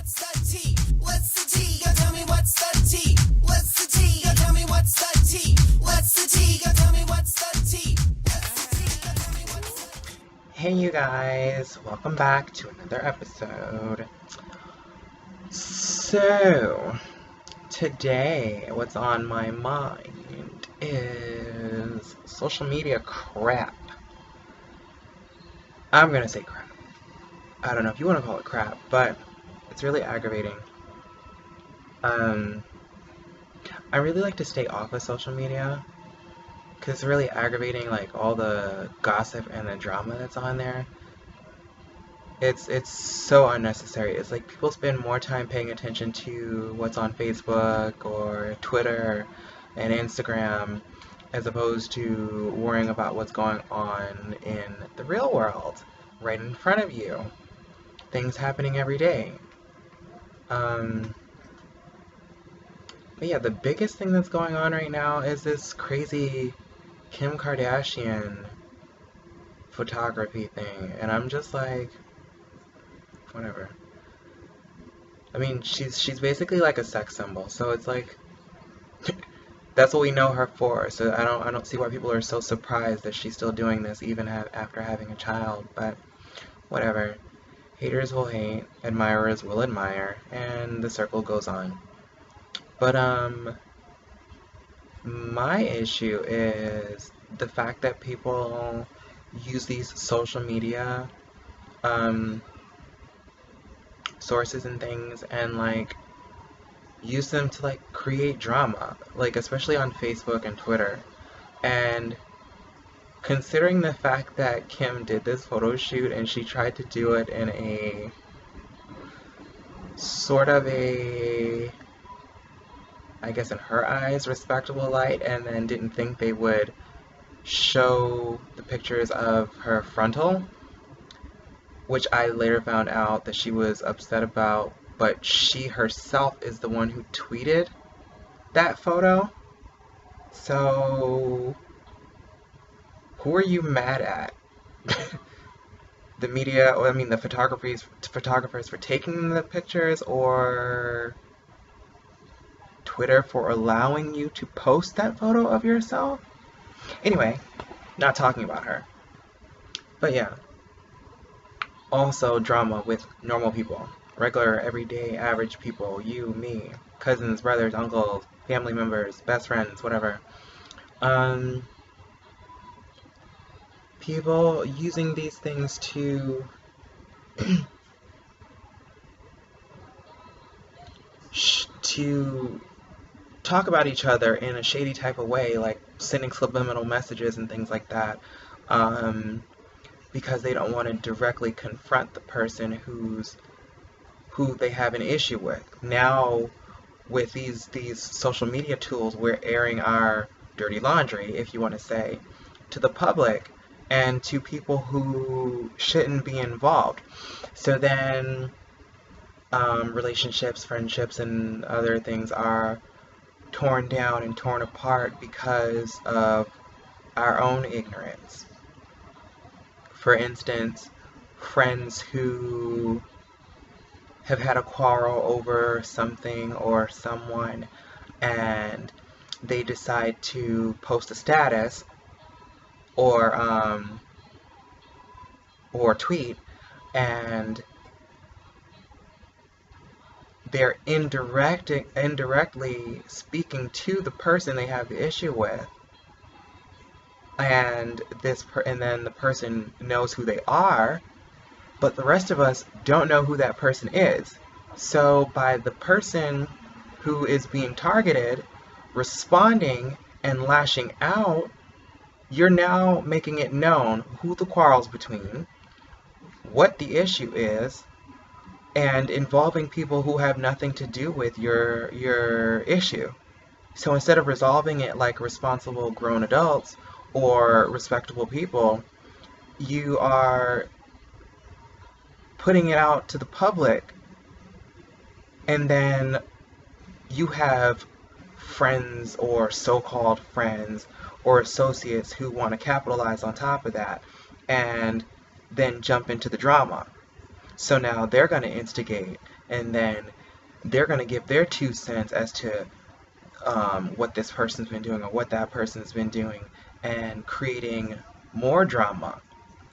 what's the tea? What's the tea? Yo, tell me what's the tea? What's the tea? Yo, tell me what's the tea? What's the tea? Yo, tell me what's the tea? What's the tea? Yo, tell me what's the tea? Hey you guys, welcome back to another episode. So, today what's on my mind is social media crap. I'm gonna say crap. I don't know if you want to call it crap, but it's really aggravating. I really like to stay off of social media because it's really aggravating, like all the gossip and the drama that's on there. It's so unnecessary. It's like people spend more time paying attention to what's on Facebook or Twitter and Instagram as opposed to worrying about what's going on in the real world, right in front of you. Things happening every day. But yeah, the biggest thing that's going on right now is this crazy Kim Kardashian photography thing, and I'm just like, whatever. I mean, she's basically like a sex symbol, so it's like that's what we know her for. So I don't see why people are so surprised that she's still doing this even after having a child. But whatever. Haters will hate, admirers will admire, and the circle goes on. But my issue is the fact that people use these social media sources and things and like use them to like create drama, like especially on Facebook and Twitter. And considering the fact that Kim did this photo shoot and she tried to do it in a sort of a, I guess in her eyes, respectable light, and then didn't think they would show the pictures of her frontal, which I later found out that she was upset about, but she herself is the one who tweeted that photo. So, who are you mad at? The media, or I mean the photographers for taking the pictures, or Twitter for allowing you to post that photo of yourself? Anyway, not talking about her. But yeah. Also drama with normal people. Regular, everyday, average people. You, me, cousins, brothers, uncles, family members, best friends, whatever. People using these things to to talk about each other in a shady type of way, like sending subliminal messages and things like that, because they don't want to directly confront the person who they have an issue with. Now, with these social media tools, we're airing our dirty laundry, if you want to say, to the public and to people who shouldn't be involved. So then relationships, friendships, and other things are torn down and torn apart because of our own ignorance. For instance, friends who have had a quarrel over something or someone, and they decide to post a status or tweet, and they're indirectly speaking to the person they have the issue with, and then the person knows who they are, but the rest of us don't know who that person is. So by the person who is being targeted responding and lashing out, you're now making it known who the quarrel's between, what the issue is, and involving people who have nothing to do with your issue. So instead of resolving it like responsible grown adults or respectable people, you are putting it out to the public, and then you have friends or so-called friends or associates who want to capitalize on top of that and then jump into the drama. So now they're going to instigate, and then they're going to give their 2 cents as to what this person's been doing or what that person's been doing, and creating more drama.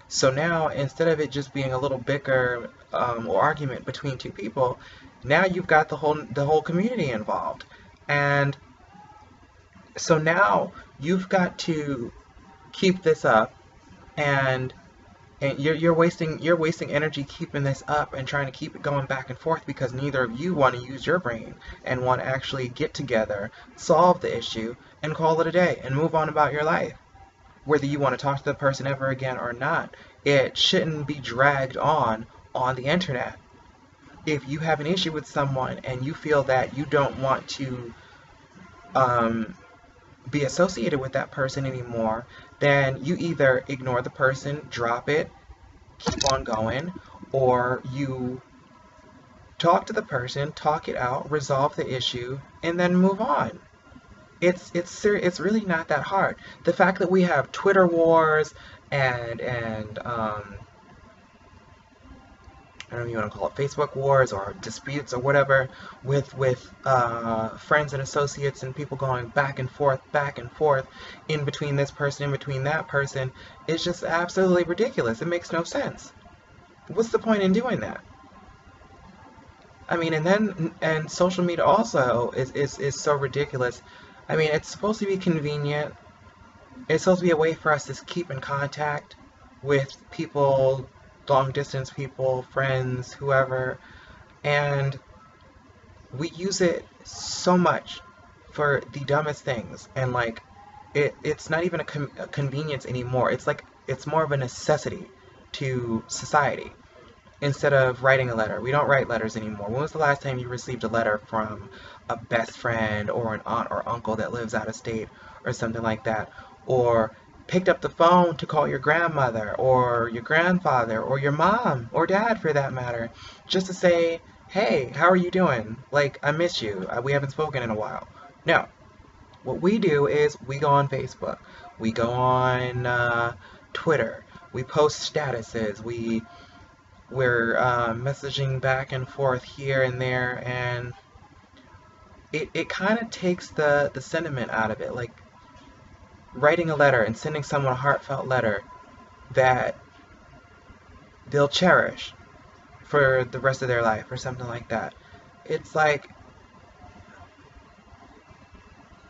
So now, instead of it just being a little bicker or argument between two people, now you've got the whole community involved, and so now you've got to keep this up, and you're wasting energy keeping this up and trying to keep it going back and forth because neither of you want to use your brain and want to actually get together, solve the issue, and call it a day and move on about your life. Whether you want to talk to the person ever again or not, it shouldn't be dragged on the internet. If you have an issue with someone and you feel that you don't want to um, be associated with that person anymore, then you either ignore the person, drop it, keep on going, or you talk to the person, talk it out, resolve the issue, and then move on. It's really not that hard. The fact that we have Twitter wars and I don't know if you want to call it Facebook wars or disputes or whatever with friends and associates and people going back and forth in between this person, in between that person, is just absolutely ridiculous. It makes no sense. What's the point in doing that? I mean, and social media also is so ridiculous. I mean, it's supposed to be convenient. It's supposed to be a way for us to keep in contact with people, long distance people, friends, whoever, and we use it so much for the dumbest things, and like it's not even a convenience anymore. It's like it's more of a necessity to society. Instead of writing a letter, we don't write letters anymore. When was the last time you received a letter from a best friend or an aunt or uncle that lives out of state or something like that? Or picked up the phone to call your grandmother or your grandfather or your mom or dad for that matter, just to say, hey, how are you doing? Like, I miss you. We haven't spoken in a while. No. What we do is we go on Facebook. We go on Twitter. We post statuses. We're messaging back and forth here and there, and it kind of takes the sentiment out of it. Like, writing a letter and sending someone a heartfelt letter that they'll cherish for the rest of their life or something like that. It's like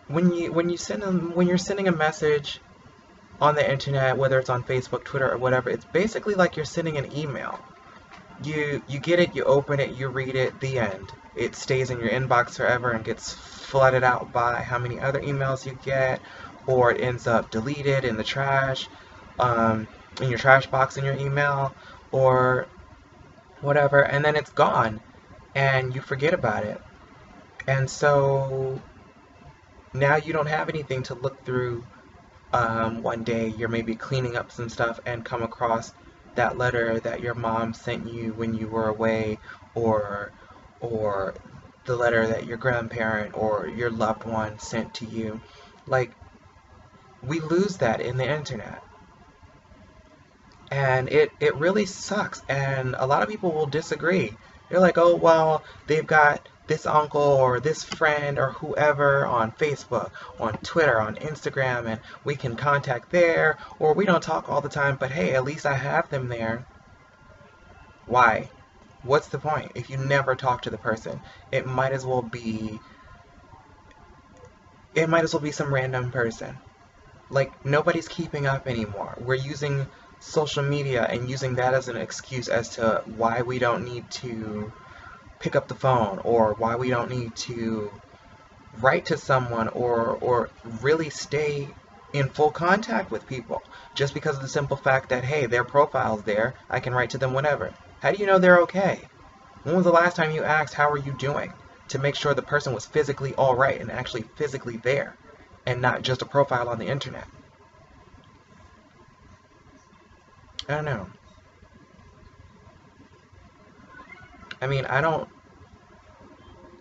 when you're sending a message on the internet, whether it's on Facebook, Twitter, or whatever, it's basically like you're sending an email. You get it, you open it, you read it, the end. It stays in your inbox forever and gets flooded out by how many other emails you get, or it ends up deleted in the trash, in your trash box in your email, or whatever, and then it's gone, and you forget about it. And so now you don't have anything to look through. One day you're maybe cleaning up some stuff and come across that letter that your mom sent you when you were away, or the letter that your grandparent or your loved one sent to you. Like, we lose that in the internet. And it really sucks. And a lot of people will disagree. They're like, oh, well, they've got this uncle or this friend or whoever on Facebook, on Twitter, on Instagram, and we can contact there, or we don't talk all the time, but hey, at least I have them there. Why? What's the point? If you never talk to the person, it might as well be some random person. Like, nobody's keeping up anymore. We're using social media and using that as an excuse as to why we don't need to pick up the phone, or why we don't need to write to someone, or really stay in full contact with people, just because of the simple fact that, hey, their profile's there, I can write to them whenever. How do you know they're okay? When was the last time you asked, how are you doing, to make sure the person was physically alright and actually physically there, and not just a profile on the internet? I don't know. I mean, I don't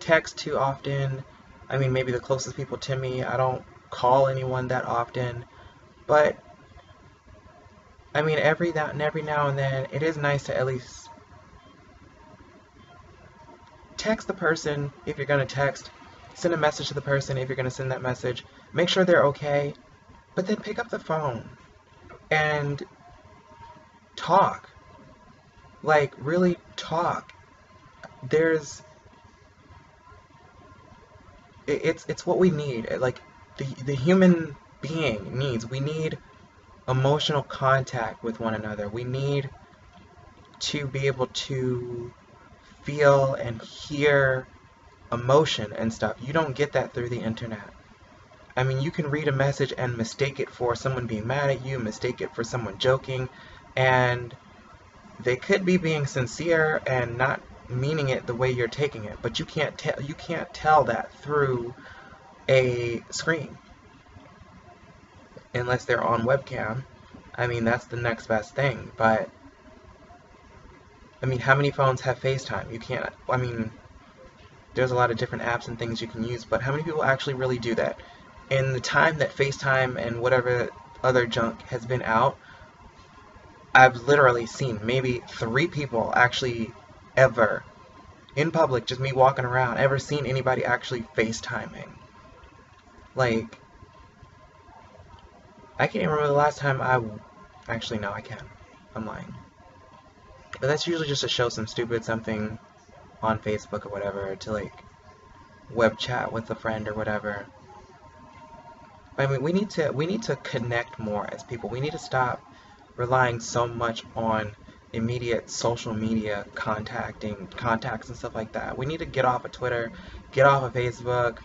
text too often. I mean, maybe the closest people to me. I don't call anyone that often. But, I mean, every now and then, it is nice to at least text the person if you're going to text, send a message to the person if you're going to send that message, make sure they're okay, but then pick up the phone and talk. Like, really talk. There's, it's what we need. Like, the human being needs. We need emotional contact with one another. We need to be able to feel and hear emotion and stuff. You don't get that through the internet. I mean, you can read a message and mistake it for someone being mad at you, mistake it for someone joking, and they could be being sincere and not meaning it the way you're taking it, but you can't tell that through a screen unless they're on webcam. I mean, that's the next best thing, but I mean, how many phones have FaceTime? You can't, I mean, there's a lot of different apps and things you can use, but how many people actually really do that? In the time that FaceTime and whatever other junk has been out, I've literally seen maybe 3 people actually ever, in public, just me walking around, ever seen anybody actually FaceTiming. Like, I can't remember the last time actually, no, I can. I'm lying. But that's usually just to show some stupid something on Facebook or whatever, to like web chat with a friend or whatever. But I mean, we need to connect more as people. We need to stop relying so much on immediate social media contacts and stuff like that. We need to get off of Twitter, get off of Facebook,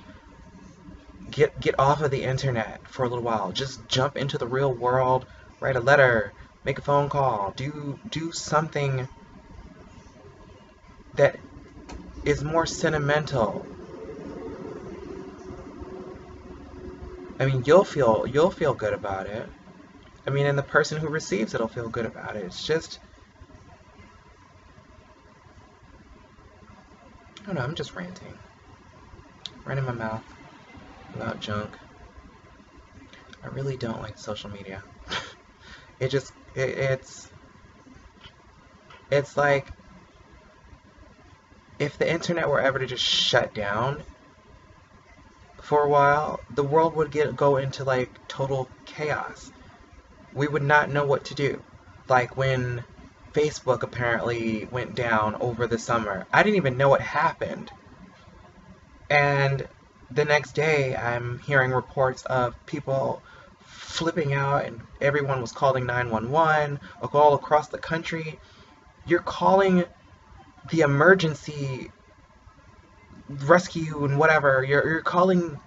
get off of the internet for a little while. Just jump into the real world, write a letter, make a phone call, do something that is more sentimental. I mean, you'll feel good about it. I mean, and the person who receives it'll feel good about it. It's just, I don't know, I'm just ranting. Running my mouth about junk. I really don't like social media. It's like if the internet were ever to just shut down for a while, the world would go into like total chaos. We would not know what to do. Like when Facebook apparently went down over the summer. I didn't even know what happened. And the next day, I'm hearing reports of people flipping out and everyone was calling 911 all across the country. You're calling the emergency rescue and whatever. You're calling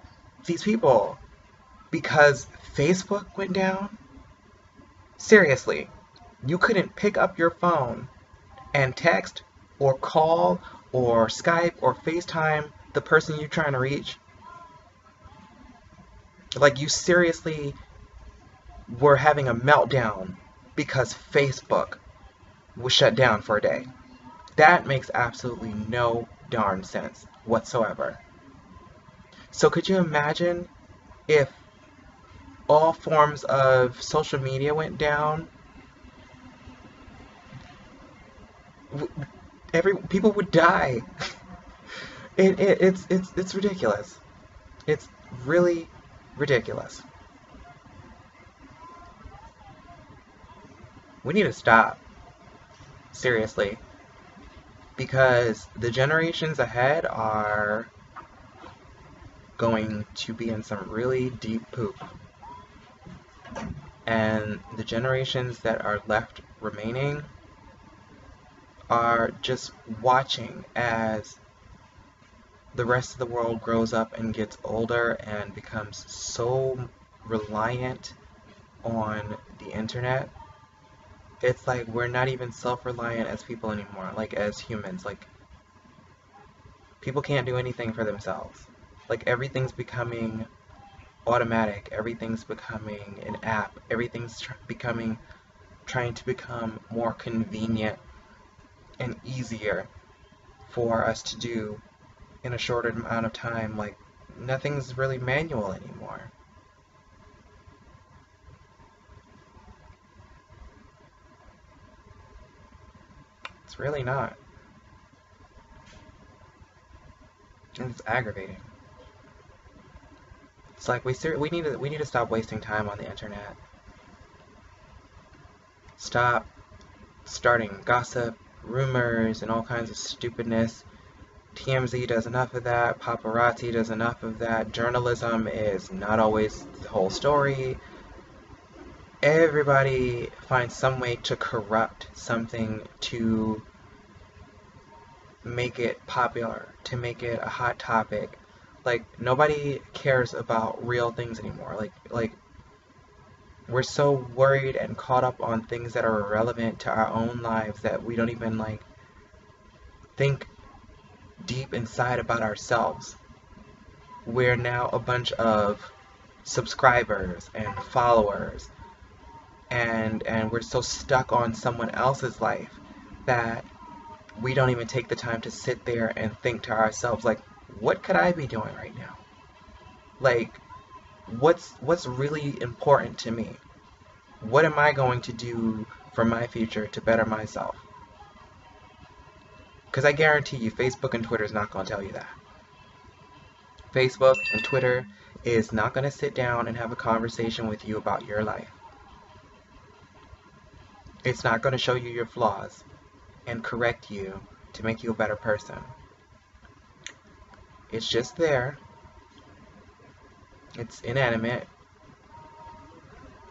these people because Facebook went down? Seriously, you couldn't pick up your phone and text or call or Skype or FaceTime the person you're trying to reach? Like, you seriously were having a meltdown because Facebook was shut down for a day. That makes absolutely no darn sense whatsoever. So could you imagine if all forms of social media went down? People would die. It's ridiculous. It's really ridiculous. We need to stop. Seriously. Because the generations ahead are going to be in some really deep poop. And the generations that are left remaining are just watching as the rest of the world grows up and gets older and becomes so reliant on the internet. It's like we're not even self-reliant as people anymore, like as humans. Like, people can't do anything for themselves. Like, everything's becoming automatic, everything's becoming an app, everything's trying to become more convenient and easier for us to do in a shorter amount of time. Like, nothing's really manual anymore. It's really not. And it's aggravating. It's like we need to stop wasting time on the internet. Stop starting gossip, rumors, and all kinds of stupidness. TMZ does enough of that. Paparazzi does enough of that. Journalism is not always the whole story. Everybody finds some way to corrupt something to make it popular, to make it a hot topic. Like, nobody cares about real things anymore. Like we're so worried and caught up on things that are irrelevant to our own lives that we don't even like think deep inside about ourselves. We're now a bunch of subscribers and followers, and we're so stuck on someone else's life that we don't even take the time to sit there and think to ourselves, like, what could I be doing right now? Like, what's really important to me? What am I going to do for my future to better myself? Because I guarantee you, Facebook and Twitter is not going to tell you that. Facebook and Twitter is not going to sit down and have a conversation with you about your life. It's not going to show you your flaws and correct you to make you a better person. It's just there. It's inanimate.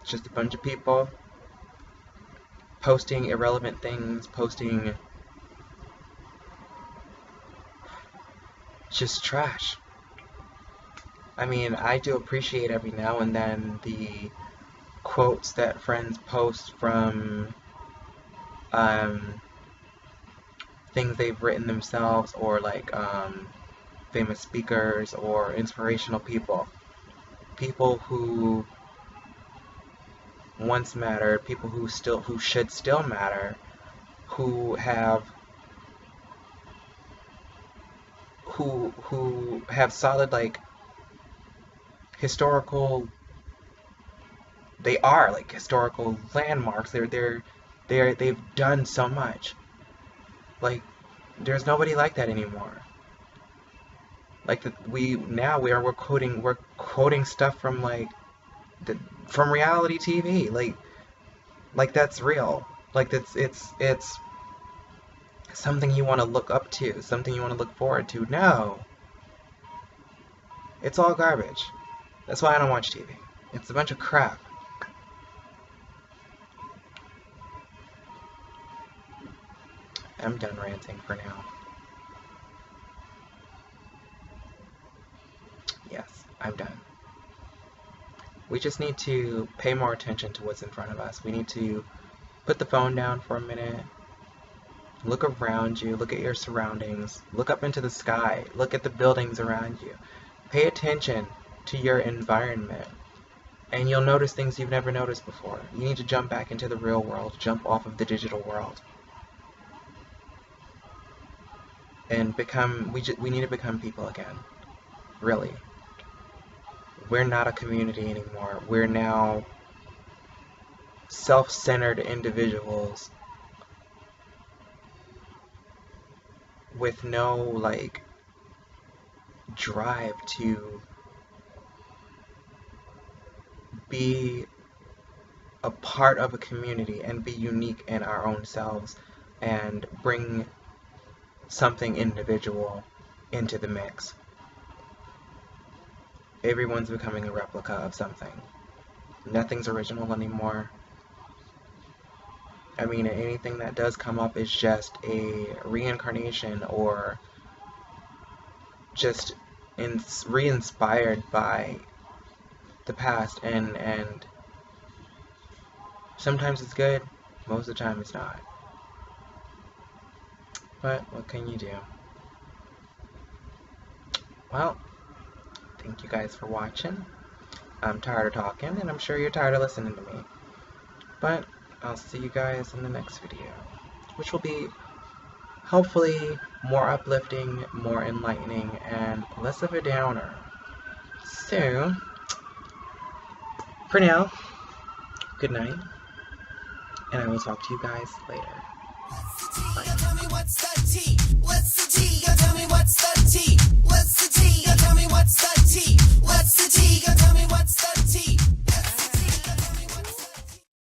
It's just a bunch of people posting irrelevant things, posting just trash. I mean, I do appreciate every now and then the quotes that friends post from things they've written themselves, or like famous speakers or inspirational people. People who once mattered, people who should still matter, who have solid like historical, they are like historical landmarks. They've done so much. Like, there's nobody like that anymore. Like, we're quoting stuff from like from reality TV. Like that's real. Like it's something you want to look up to, something you want to look forward to. No, it's all garbage. That's why I don't watch TV. It's a bunch of crap. I'm done ranting for now. Yes, I'm done. We just need to pay more attention to what's in front of us. We need to put the phone down for a minute, look around you, look at your surroundings, look up into the sky, look at the buildings around you. Pay attention to your environment, and you'll notice things you've never noticed before. You need to jump back into the real world, jump off of the digital world, and we need to become people again. Really. We're not a community anymore. We're now self-centered individuals with no like drive to be a part of a community and be unique in our own selves and bring something individual into the mix. Everyone's becoming a replica of something. Nothing's original anymore. I mean, anything that does come up is just a reincarnation or just re-inspired by the past, and sometimes it's good, most of the time it's not. But what can you do? Well, thank you guys for watching. I'm tired of talking, and I'm sure you're tired of listening to me. But I'll see you guys in the next video, which will be hopefully more uplifting, more enlightening, and less of a downer. So, for now, good night, and I will talk to you guys later. Tell me what's the tea? What's the tea?